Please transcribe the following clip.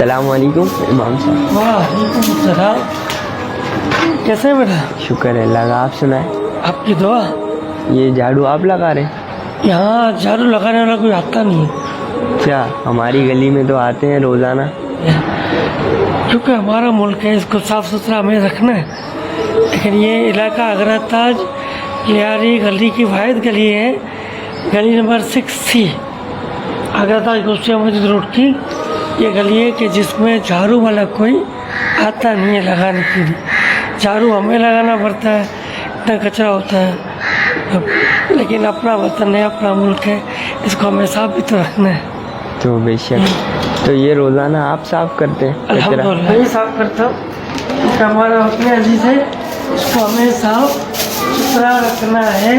अस्सलाम वालेकुम इमाम साहब। वालेकुम सलाम। कैसे हैं बेटा? शुक्र है अल्लाह का, आप सुनाए। आपकी दुआ। ये झाड़ू आप लगा रहे हैं? यहाँ झाड़ू लगाने वाला कोई आता नहीं है, क्या हमारी गली में तो आते हैं रोज़ाना। क्योंकि हमारा मुल्क है, इसको साफ सुथरा हमें रखना है। लेकिन ये इलाका आगरा ताज लियारी गली की वाहिद गली है, गली नंबर 6C, आगरा ताज गोस्टिया मस्जिद रोड की ये गली है कि जिसमें झाड़ू वाला कोई आता नहीं है लगाने के लिए। झाड़ू हमें लगाना पड़ता है, इतना कचरा होता है। लेकिन अपना वतन है, अपना मुल्क है, इसको हमें साफ भी तो रखना है। तो बेशक, तो ये रोज़ाना आप साफ करते हैं कचरा? अल्हम्दुलिल्लाह मैं साफ करता हूँ, क्योंकि हमारा अपने अजीज है, इसको हमें साफ सुथरा रखना है।